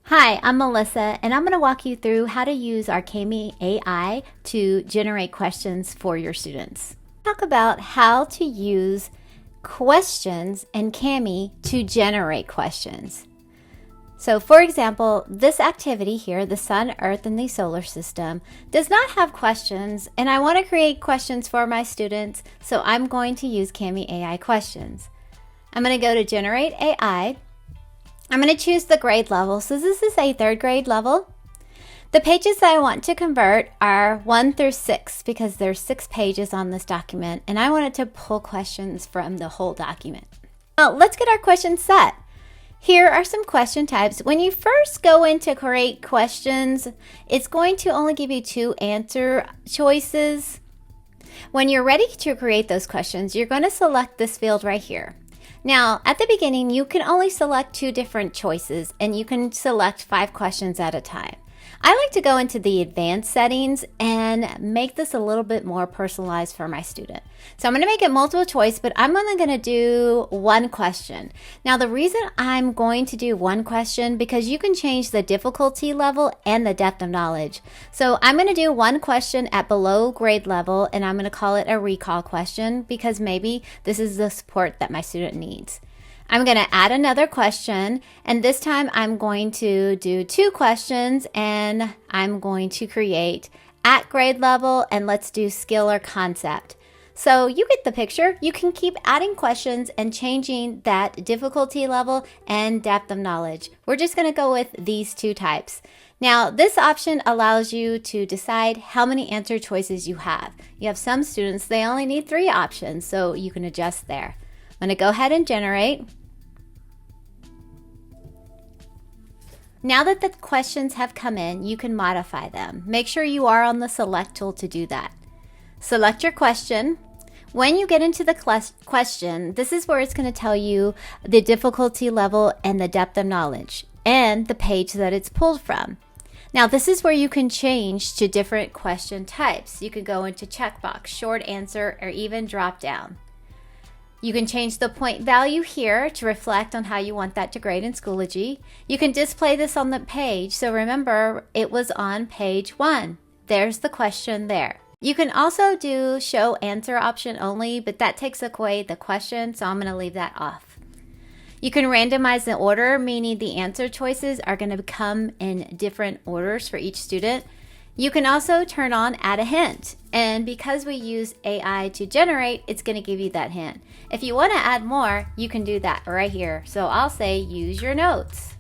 Hi, I'm Melissa, and I'm going to walk you through how to use our Kami AI to generate questions for your students. Talk about how to use questions in Kami to generate questions. So for example, this activity here, the sun, earth, and the solar system, does not have questions, and I want to create questions for my students, so I'm going to use Kami AI questions. I'm going to go to Generate AI. I'm going to choose the grade level. So this is a third grade level. The pages that I want to convert are 1 through 6 because there's 6 pages on this document, and I wanted to pull questions from the whole document. Now let's get our questions set. Here are some question types. When you first go in to create questions, it's going to only give you 2 answer choices. When you're ready to create those questions, you're going to select this field right here. Now, at the beginning, you can only select 2 different choices, and you can select 5 questions at a time. I like to go into the advanced settings and make this a little bit more personalized for my student. So I'm going to make it multiple choice, but I'm only going to do 1 question. Now, the reason I'm going to do 1 question, because you can change the difficulty level and the depth of knowledge. So I'm going to do 1 question at below grade level, and I'm going to call it a recall question because maybe this is the support that my student needs. I'm going to add another question, and this time I'm going to do 2 questions, and I'm going to create at grade level, and let's do skill or concept. So you get the picture. You can keep adding questions and changing that difficulty level and depth of knowledge. We're just going to go with these 2 types. Now, this option allows you to decide how many answer choices you have. You have some students, they only need 3 options, so you can adjust there. I'm going to go ahead and generate. Now that the questions have come in, you can modify them. Make sure you are on the select tool to do that. Select your question. When you get into the question, this is where it's going to tell you the difficulty level and the depth of knowledge and the page that it's pulled from. Now, this is where you can change to different question types. You can go into checkbox, short answer, or even drop down. You can change the point value here to reflect on how you want that to grade in Schoology. You can display this on the page. So remember, it was on page 1. There's the question there. You can also do show answer option only, but that takes away the question, so I'm going to leave that off. You can randomize the order, meaning the answer choices are going to come in different orders for each student. You can also turn on add a hint, and because we use AI to generate, it's going to give you that hint. If you want to add more, you can do that right here. So I'll say use your notes.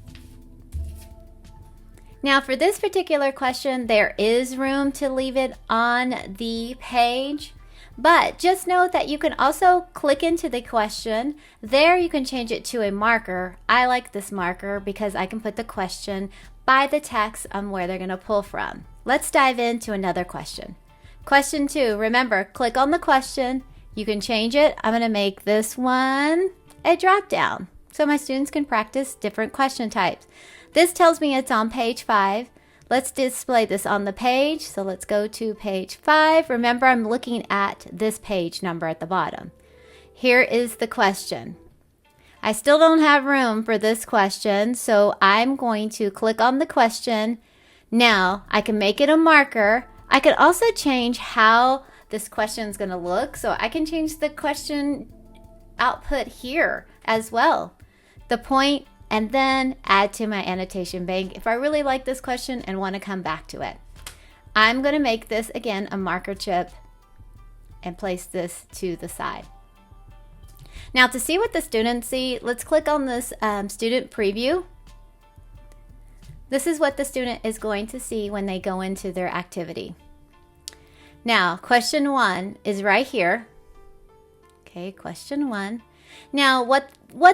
Now for this particular question, there is room to leave it on the page, but just note that you can also click into the question. There you can change it to a marker. I like this marker because I can put the question by the text on where they're going to pull from. Let's dive into another question. Question 2, remember, click on the question. You can change it. I'm going to make this one a drop down so my students can practice different question types. This tells me it's on page 5. Let's display this on the page. So let's go to page 5. Remember, I'm looking at this page number at the bottom. Here is the question. I still don't have room for this question, so I'm going to click on the question. Now, I can make it a marker. I could also change how this question is going to look. So I can change the question output here as well. The point, and then add to my annotation bank if I really like this question and want to come back to it. I'm going to make this, again, a marker chip and place this to the side. Now to see what the students see, let's click on this student preview. This is what the student is going to see when they go into their activity. Now, question 1 is right here. Okay, question 1. Now, what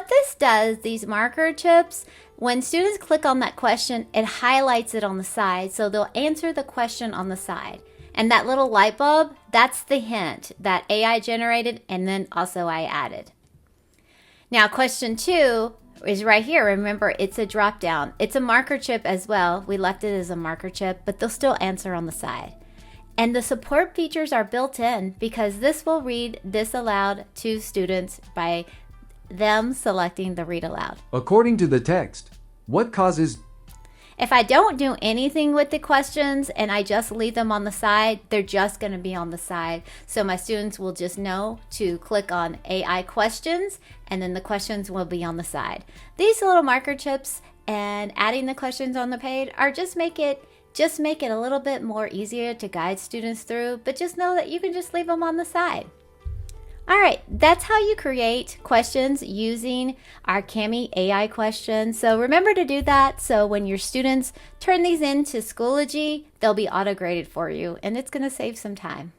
this does, these marker chips, when students click on that question, it highlights it on the side, so they'll answer the question on the side. And that little light bulb, that's the hint that AI generated and then also I added. Now, question 2 is right here. Remember, it's a drop down. It's a marker chip as well. We left it as a marker chip, but they'll still answer on the side. And the support features are built in because this will read this aloud to students by them selecting the read aloud. According to the text, what causes If I don't do anything with the questions and I just leave them on the side, they're just going to be on the side. So my students will just know to click on AI questions, and then the questions will be on the side. These little marker chips and adding the questions on the page are just make it a little bit more easier to guide students through, but just know that you can just leave them on the side. All right, that's how you create questions using our Kami AI questions. So remember to do that, so when your students turn these into Schoology, they'll be auto-graded for you, and it's going to save some time.